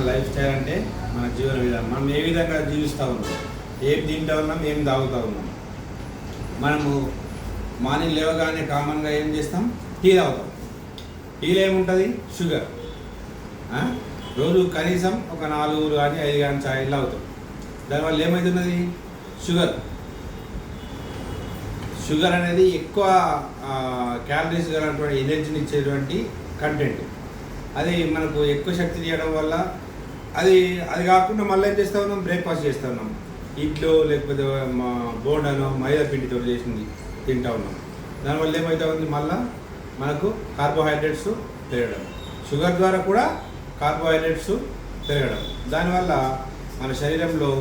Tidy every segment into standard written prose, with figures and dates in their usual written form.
Life style అంటే మన జీవన విధానం. మనం ఏ విధంగా జీవిస్తూ ఉన్నాం, ఏం తింటూ ఉన్నాం, ఏం తాగుతూ ఉన్నాం. మనము మార్నింగ్ లేవగానే కామన్గా ఏం చేస్తాం, టీ తాగుతాం. టీలో ఏముంటుంది, షుగర్. రోజు కనీసం ఒక 4 కానీ 5 కానీ ఛాయలు తాగుతాం. దానివల్ల ఏమవుతున్నది, షుగర్ అనేది ఎక్కువ క్యాలరీస్ గలటువంటి ఎనర్జీని ఇచ్చేటువంటి కంటెంట్. అది మనకు ఎక్కువ శక్తి తీయడం వల్ల అది కాకుండా మళ్ళీ ఏం చేస్తూ ఉన్నాం, బ్రేక్ఫాస్ట్ చేస్తూ ఉన్నాం. ఇడ్లో లేకపోతే బోండానో మైదా పిండితో చేసింది తింటూ ఉన్నాం. దానివల్ల ఏమవుతా ఉంది, మళ్ళీ మనకు కార్బోహైడ్రేట్స్ పెరగడం, షుగర్ ద్వారా కూడా కార్బోహైడ్రేట్స్ పెరగడం. దానివల్ల మన శరీరంలో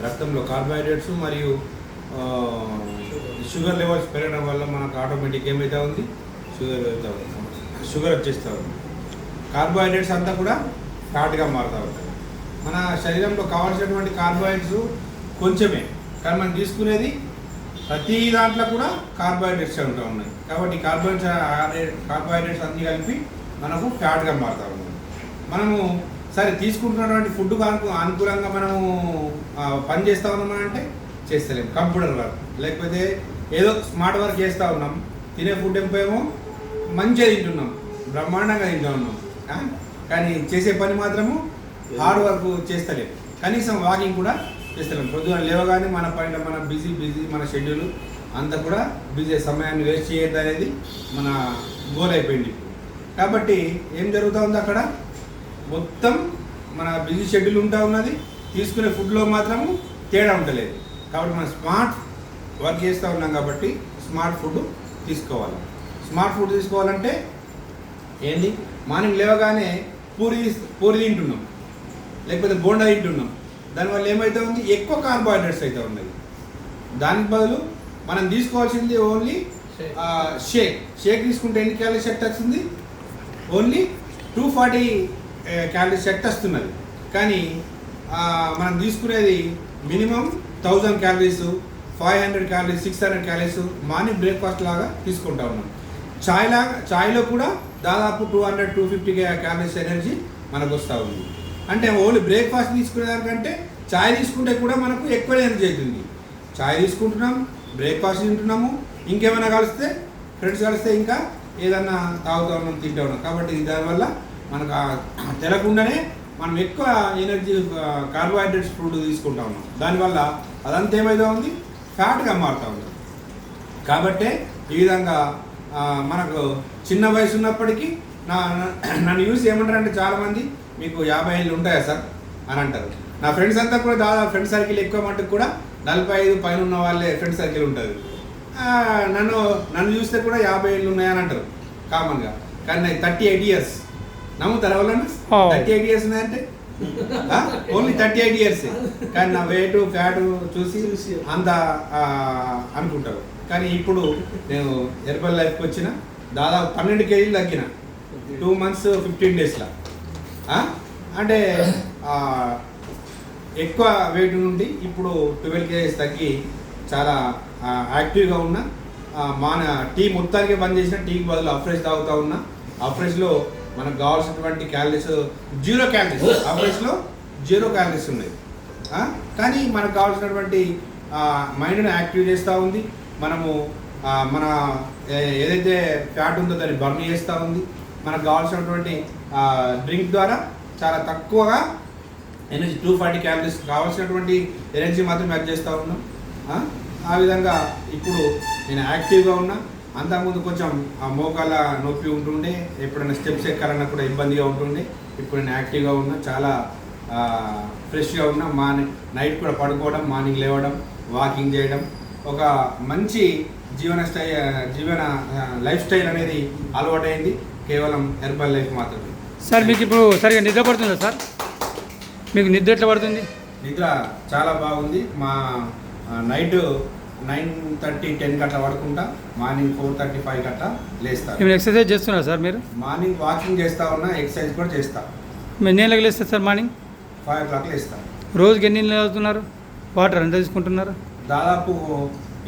రక్తంలో కార్బోహైడ్రేట్స్ మరియు షుగర్ లెవెల్స్ పెరగడం వల్ల మనకు ఆటోమేటిక్ ఏమవుతా ఉంది, షుగర్ వచ్చేస్తూ ఉంది. కార్బోహైడ్రేట్స్ అంతా కూడా ఫ్యాట్గా మారుతూ ఉంటుంది. మన శరీరంలో కావాల్సినటువంటి కార్బోహైడ్రేట్స్ కొంచెమే, కానీ మనం తీసుకునేది ప్రతి దాంట్లో కూడా కార్బోహైడ్రేట్స్ ఉంటూ ఉన్నాయి. కాబట్టి కార్బోహైడ్రేట్స్ అన్నీ కలిపి మనకు ఫ్యాట్గా మారుతూ ఉన్నాయి. మనము సరే తీసుకుంటున్నటువంటి ఫుడ్కు అనుకూలంగా మనము పని చేస్తూ ఉన్నామంటే చేస్తలేము. కంప్యూటర్ వర్క్ లేకపోతే ఏదో స్మార్ట్ వర్క్ చేస్తూ ఉన్నాం. తినే ఫుడ్ ఏమో మంచిగా తింటున్నాం, బ్రహ్మాండంగా తింటూ ఉన్నాం. కానీ చేసే పని మాత్రము హార్డ్ వర్క్ చేస్తలేము, కనీసం వాకింగ్ కూడా చేస్తలేము. పొద్దున లేవగానే మన పైన మన బిజీ మన షెడ్యూల్ అంతా కూడా బిజీ, సమయాన్ని వేస్ట్ చేయొద్దు అనేది మన గోల్ అయిపోయింది. కాబట్టి ఏం జరుగుతూ ఉంది, అక్కడ మొత్తం మన బిజీ షెడ్యూల్ ఉంటా ఉన్నది, తీసుకునే ఫుడ్లో మాత్రము తేడా ఉండలేదు. కాబట్టి మనం స్మార్ట్ వర్క్ చేస్తూ ఉన్నాం కాబట్టి స్మార్ట్ ఫుడ్ తీసుకోవాలి. స్మార్ట్ ఫుడ్ తీసుకోవాలంటే ఏంటి, మార్నింగ్ లేవగానే పూరి తింటున్నాం, లేకపోతే బోండా తింటున్నాం. దానివల్ల ఏమవుతా ఉంది, ఎక్కువ కార్బోహైడ్రేట్స్ అయితే ఉన్నాయి. దానికి బదులు మనం తీసుకోవాల్సింది ఓన్లీ షేక్ తీసుకుంటే ఎన్ని క్యాలరీస్ శక్తి వస్తుంది, ఓన్లీ 240 క్యాలరీస్ శక్తి వస్తున్నది. కానీ మనం తీసుకునేది minimum 1000 calories, 500 calories, 600 calories morning breakfast లాగా తీసుకుంటా ఉన్నాం. ఛాయ్లో కూడా దాదాపు 200-250 క్యాలరీస్ ఎనర్జీ మనకు వస్తూ ఉంది. అంటే ఓన్లీ బ్రేక్ఫాస్ట్ తీసుకునే దానికంటే ఛాయ్ తీసుకుంటే కూడా మనకు ఎక్కువ ఎనర్జీ అవుతుంది. ఛాయ్ తీసుకుంటున్నాం, బ్రేక్ఫాస్ట్ తింటున్నాము, ఇంకేమైనా ఫ్రెండ్స్ కలిస్తే ఇంకా ఏదన్నా తాగుతూ ఉన్నాం, తింటూ ఉన్నాం. కాబట్టి దానివల్ల మనకు తెలకుండానే మనం ఎక్కువ ఎనర్జీ కార్బోహైడ్రేట్స్ ఫుడ్ తీసుకుంటా ఉన్నాం. దానివల్ల అదంతా ఏమైతే ఉంది, ఫ్యాట్గా మారుతూ ఉంది. కాబట్టే ఈ విధంగా మనకు చిన్న వయసు ఉన్నప్పటికీ నన్ను చూసి ఏమంటారంటే చాలామంది, మీకు 50 ఏళ్ళు ఉంటాయా సార్ అని అంటారు. నా ఫ్రెండ్స్ అంతా కూడా దాదాపు ఫ్రెండ్ సర్కిల్ ఎక్కువ మట్టుకు కూడా 45 పైన ఉన్న వాళ్ళే ఫ్రెండ్ సర్కిల్ ఉంటుంది. నన్ను చూస్తే కూడా 50 ఏళ్ళు ఉన్నాయని అంటారు కామన్గా. కానీ నాకు 38 ఇయర్స్. నమ్ముతారా వాళ్ళని? 38 ఇయర్స్ ఉన్నాయంటే ఓన్లీ 38 ఇయర్స్. కానీ నా వెయిట్ ఫ్యాట్ చూసి అంత అనుకుంటారు. కానీ ఇప్పుడు నేను హెర్బల్ లైఫ్కి వచ్చిన దాదాపు 12 కేజీలు తగ్గిన 2 months 15 daysలో. అంటే ఎక్కువ వెయిట్ నుండి ఇప్పుడు 12 కేజీస్ తగ్గి చాలా యాక్టివ్గా ఉన్నా. టీ మొత్తానికి బంద్ చేసిన, టీకి బదులు అఫ్రెష్ తాగుతూ ఉన్నా. అఫ్రెష్లో మనకు కావాల్సినటువంటి క్యాలరీస్ 0 క్యాలరీస్, అఫ్రెష్లో 0 క్యాలరీస్ ఉన్నాయి. కానీ మనకు కావాల్సినటువంటి మైండ్ని యాక్టివ్ చేస్తూ ఉంది. మనము మన ఏదైతే ఫ్యాట్ ఉందో దాన్ని బర్న్ చేస్తూ ఉంది. మనకు కావాల్సినటువంటి డ్రింక్ ద్వారా చాలా తక్కువగా ఎనర్జీ 240 క్యాలరీస్ కావాల్సినటువంటి ఎనర్జీ మాత్రం యాడ్ చేస్తూ ఉన్నాం. ఆ విధంగా ఇప్పుడు నేను యాక్టివ్గా ఉన్నా. అంతకుముందు కొంచెం మోకాళ్ళ నొప్పి ఉంటుండే, ఎప్పుడైనా స్టెప్స్ ఎక్కాలన్నా కూడా ఇబ్బందిగా ఉంటుండే. ఇప్పుడు నేను యాక్టివ్గా ఉన్నా, చాలా ఫ్రెష్గా ఉన్నా. నైట్ కూడా పడుకోవడం, మార్నింగ్ లేవడం, వాకింగ్ చేయడం, ఒక మంచి జీవన లైఫ్ స్టైల్ అనేది అలవాటైంది కేవలం హెర్బల్ లైఫ్ మాత్రమే. సార్ మీకు ఇప్పుడు సరిగా నిద్ర పడుతుందా సార్? మీకు నిద్ర ఎట్లా పడుతుంది? నిద్ర చాలా బాగుంది. మా నైట్ 9:30-10 గంటల పడుకుంటా, మార్నింగ్ 4:35 గంటల లేస్తాను. మీరు ఎక్సర్సైజ్ చేస్తున్నారా సార్? మీరు మార్నింగ్ వాకింగ్ చేస్తూ ఉన్నా, ఎక్సర్సైజ్ కూడా చేస్తా. మీరు ఎన్ని గంటలకు లేస్తారు సార్? మార్నింగ్ 5 o'clock లేస్తాను. రోజుకి ఎన్ని నీళ్ళు తాగుతున్నారు? వాటర్ ఎంత తీసుకుంటున్నారు? దాదాపు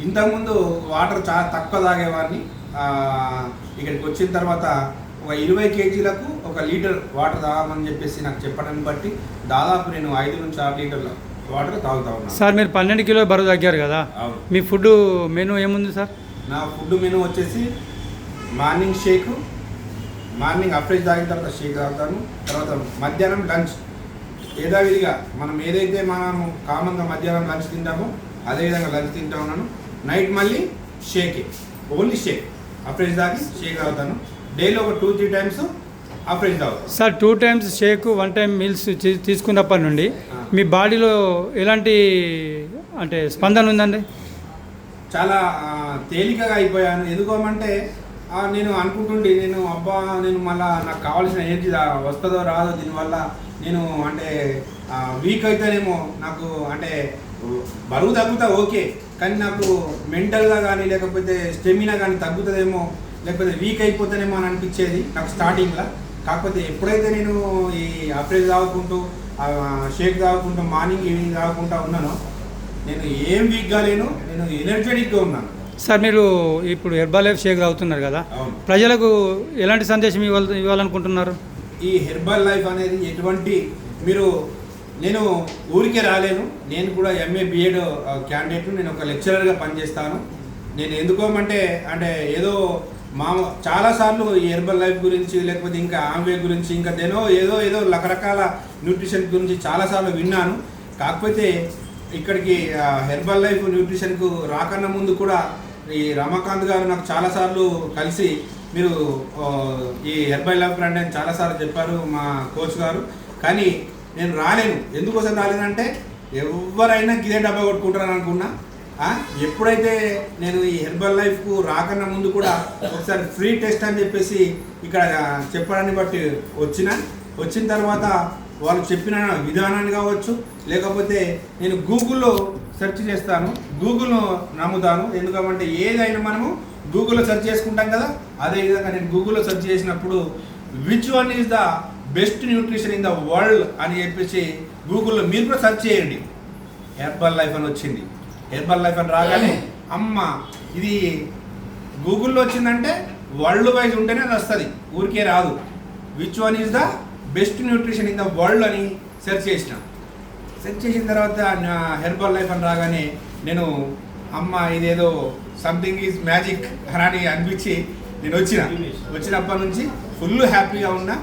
ఇంతకుముందు వాటర్ చాలా తక్కువ తాగేవాడిని. ఇక్కడికి వచ్చిన తర్వాత ఒక 20 కేజీలకు 1 లీటర్ వాటర్ తాగమని చెప్పేసి నాకు చెప్పడాన్ని బట్టి దాదాపు నేను 5 నుంచి 6 లీటర్ల వాటర్ తాగుతా ఉన్నాను. సార్ మీరు 12 కిలో బరువు తగ్గారు కదా, అవును. మీ ఫుడ్ మెనూ ఏముంది సార్? నా ఫుడ్ మెనూ వచ్చేసి మార్నింగ్ షేక్, మార్నింగ్ అఫ్రెష్ తాగిన తర్వాత షేక్ తాగుతాను. తర్వాత మధ్యాహ్నం లంచ్ యథావిధిగా మనం ఏదైతే మనము కామన్గా మధ్యాహ్నం లంచ్ తింటామో అదేవిధంగా లంచ్ తింటా ఉన్నాను. నైట్ మళ్ళీ షేకే, ఓన్లీ షేక్, అఫ్రెష్ తాగి షేక్ తాగుతాను. డైలీ ఒక 2-3 టైమ్స్ అఫ్రెష్ తాగుతాను. Sir 2 times shake 1 time meals తీసుకున్నప్పటి నుండి మీ బాడీలో ఎలాంటి అంటే స్పందన ఉందండి? చాలా తేలికగా అయిపోయాను. ఎందుకోమంటే నేను అనుకుంటుండే నేను నేను మళ్ళీ నాకు కావాల్సిన ఎనర్జీ వస్తుందో రాదో, దీనివల్ల నేను అంటే వీక్ అయితేనేమో, నాకు అంటే బరువు తగ్గుతా ఓకే, కానీ నాకు మెంటల్గా కానీ లేకపోతే స్టెమినా కానీ తగ్గుతుందేమో, లేకపోతే వీక్ అయిపోతానేమో అని అనిపించేది నాకు స్టార్టింగ్లో. కాకపోతే ఎప్పుడైతే నేను ఈ అప్రెస్ తాగుకుంటూ షేక్ తాగుకుంటూ మార్నింగ్ ఈవినింగ్ తాగుకుంటూ ఉన్నానో నేను ఏం వీక్గా లేను, నేను ఎనర్జెటిక్గా ఉన్నాను. సార్ మీరు ఇప్పుడు హెర్బల్ లైఫ్ షేక్ తాగుతున్నారు కదా, అవును. ప్రజలకు ఎలాంటి సందేశం ఇవ్వాలనుకుంటున్నారు? ఈ హెర్బల్ లైఫ్ అనేది ఎటువంటి నేను ఊరికే రాలేను. నేను కూడా MA B.Ed క్యాండిడేట్, నేను ఒక లెక్చరర్గా పనిచేస్తాను. నేను ఎందుకోమంటే అంటే ఏదో చాలాసార్లు ఈ హెర్బల్ లైఫ్ గురించి లేకపోతే ఇంకా ఆమ్వే గురించి ఇంకా ఏదో రకరకాల న్యూట్రిషన్ గురించి చాలాసార్లు విన్నాను. కాకపోతే ఇక్కడికి హెర్బల్ లైఫ్ న్యూట్రిషన్కు రాకన్నా ముందు కూడా ఈ రమాకాంత్ గారు నాకు చాలాసార్లు కలిసి మీరు ఈ హెర్బల్ లైఫ్ రండి అని చాలాసార్లు చెప్పారు మా కోచ్ గారు. కానీ నేను రాలేను. ఎందుకోసం రాలేనంటే ఎవరైనా గిదే డబ్బా కొట్టుకుంటారని అనుకున్నా. ఎప్పుడైతే నేను ఈ హెర్బల్ లైఫ్కు రాకన్నా ముందు కూడా ఒకసారి ఫ్రీ టెస్ట్ అని చెప్పేసి ఇక్కడ చెప్పడాన్ని బట్టి వచ్చిన తర్వాత వాళ్ళు చెప్పిన విధానాన్ని కావచ్చు, లేకపోతే నేను గూగుల్లో సెర్చ్ చేస్తాను, గూగుల్ను నమ్ముతాను. ఎందుకంటే ఏదైనా మనము గూగుల్లో సెర్చ్ చేసుకుంటాం కదా, అదేవిధంగా నేను గూగుల్లో సెర్చ్ చేసినప్పుడు which one is the best nutrition in the world అని చెప్పేసి గూగుల్లో మీరు కూడా సెర్చ్ చేయండి. హెర్బల్ లైఫ్ అని వచ్చింది. హెర్బల్ లైఫ్ అని రాగానే అమ్మ ఇది గూగుల్లో వచ్చిందంటే వరల్డ్ వైజ్ ఉంటేనే అది వస్తుంది, ఊరికే రాదు. Which one is the best nutrition in the world అని సెర్చ్ చేసిన తర్వాత హెర్బల్ లైఫ్ అని రాగానే నేను అమ్మ ఇదేదో సంథింగ్ ఈజ్ మ్యాజిక్ అని అనిపించి నేను వచ్చినప్పటి నుంచి ఫుల్ హ్యాపీగా ఉన్నా.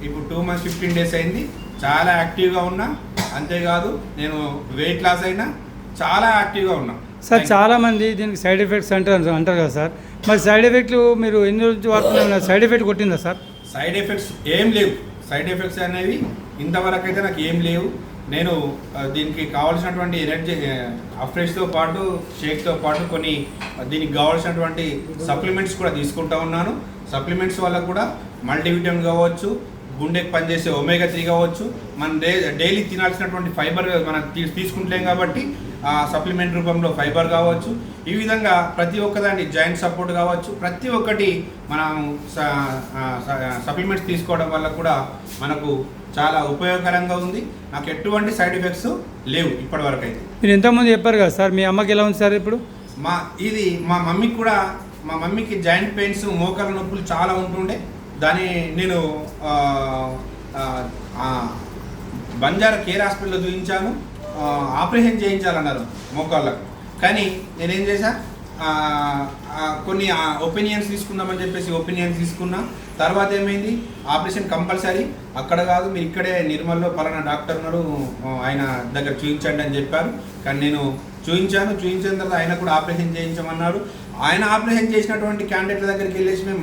ఇప్పుడు 2 months 15 days అయింది. చాలా యాక్టివ్గా ఉన్నా. అంతేకాదు నేను వెయిట్ లాస్ అయినా, చాలా యాక్టివ్గా ఉన్నా. సార్ చాలామంది దీనికి సైడ్ ఎఫెక్ట్స్ అంటారు కదా సార్, మరి సైడ్ ఎఫెక్ట్లు మీరు ఎన్ని రోజులు వాడుతున్నారు? సైడ్ ఎఫెక్ట్ కొట్టిందా సార్? సైడ్ ఎఫెక్ట్స్ ఏం లేవు. సైడ్ ఎఫెక్ట్స్ అనేవి ఇంతవరకు అయితే నాకు ఏం లేవు. నేను దీనికి కావాల్సినటువంటి ఎనర్జీ అఫ్రెష్తో పాటు షేక్తో పాటు కొన్ని దీనికి కావాల్సినటువంటి సప్లిమెంట్స్ కూడా తీసుకుంటూ ఉన్నాను. సప్లిమెంట్స్ వల్ల కూడా మల్టీవిటమిన్ కావచ్చు, గుండెకి పనిచేసే ఒమేగా 3 కావచ్చు, మనం డైలీ తినాల్సినటువంటి ఫైబర్ మనం తీసుకుంటలేం కాబట్టి ఆ సప్లిమెంట్ రూపంలో ఫైబర్ కావచ్చు. ఈ విధంగా ప్రతి ఒక్కదాన్ని జాయింట్ సపోర్ట్ కావచ్చు, ప్రతి ఒక్కటి మనం సప్లిమెంట్స్ తీసుకోవడం వల్ల కూడా మనకు చాలా ఉపయోగకరంగా ఉంది. నాకు ఎటువంటి సైడ్ ఎఫెక్ట్స్ లేవు ఇప్పటి వరకు అయితే. మీరు ఎంతమంది చెప్పారు కదా సార్, మీ అమ్మకి ఎలా ఉంది సార్ ఇప్పుడు? మా మమ్మీకి జాయింట్ పెయిన్స్, మోకాల నొప్పులు చాలా ఉంటుండే. దాన్ని నేను బంజారా కేర్ హాస్పిటల్లో చూపించాను. ఆపరేషన్ చేయించాలన్నారు మోకాళ్ళకు. కానీ నేనేం చేశా, కొన్ని ఒపీనియన్స్ తీసుకుందామని చెప్పేసి ఒపీనియన్స్ తీసుకున్నా. తర్వాత ఏమైంది, ఆపరేషన్ కంపల్సరీ, అక్కడ కాదు మీరు ఇక్కడే నిర్మల్లో పలానా డాక్టర్ ఉన్నారు ఆయన దగ్గర చూపించండి అని చెప్పారు. కానీ నేను చూపించిన తర్వాత ఆయన కూడా ఆపరేషన్ చేయించమన్నాడు. ఆయన ఆపరేషన్ చేసినటువంటి క్యాండిడేట్ల దగ్గరికి వెళ్ళేసి మేము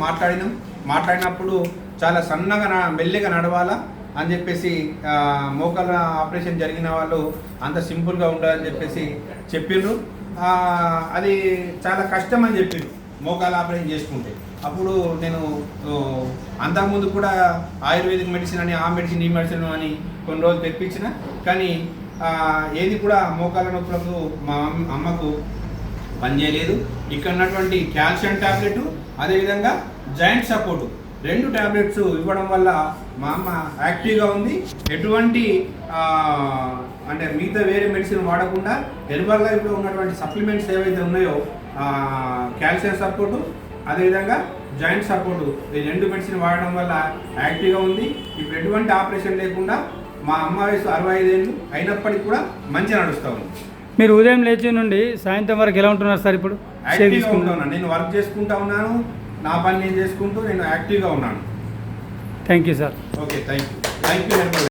మాట్లాడినప్పుడు చాలా సన్నగా మెల్లిగా నడవాలా అని చెప్పేసి, మోకాళ్ళ ఆపరేషన్ జరిగిన వాళ్ళు అంత సింపుల్గా ఉండాలని చెప్పేసి చెప్పిండ్రు. అది చాలా కష్టం అని చెప్పిండ్రు మోకాళ్ళ ఆపరేషన్ చేసుకుంటే. అప్పుడు నేను అంతకుముందు కూడా ఆయుర్వేదిక్ మెడిసిన్ అని, ఆ మెడిసిన్ ఈ మెడిసిన్ అని కొన్ని రోజులు తెప్పించిన. కానీ ఏది కూడా మోకాళ్ళ నొప్పులకు మా అమ్మకు పనిచేయలేదు. ఇక్కడ ఉన్నటువంటి కాల్షియం ట్యాబ్లెట్, అదేవిధంగా జాయింట్ సపోర్టు 2 ట్యాబ్లెట్స్ ఇవ్వడం వల్ల మా అమ్మ యాక్టివ్గా ఉంది. ఎటువంటి అంటే మిగతా వేరే మెడిసిన్ వాడకుండా హెర్బల్ లైఫ్లో ఉన్నటువంటి సప్లిమెంట్స్ ఏవైతే ఉన్నాయో కాల్షియం సపోర్టు, అదేవిధంగా జాయింట్ సపోర్ట్ ఈ 2 మెడిసిన్ వాడడం వల్ల యాక్టివ్గా ఉంది. ఇప్పుడు ఎటువంటి ఆపరేషన్ లేకుండా మా అమ్మ వయసు 65 ఏళ్ళు అయినప్పటికీ కూడా మంచిగా నడుస్తూ ఉంది. మీరు ఉదయం లేచి నుండి సాయంత్రం వరకు ఎలా ఉంటున్నారు సార్? ఇప్పుడు యాక్టివ్గా ఉంటున్నాను. నేను వర్క్ చేసుకుంటా ఉన్నాను, నా పని నేను చేసుకుంటూ నేను యాక్టివ్గా ఉన్నాను. Thank you sir. Okay, thank you.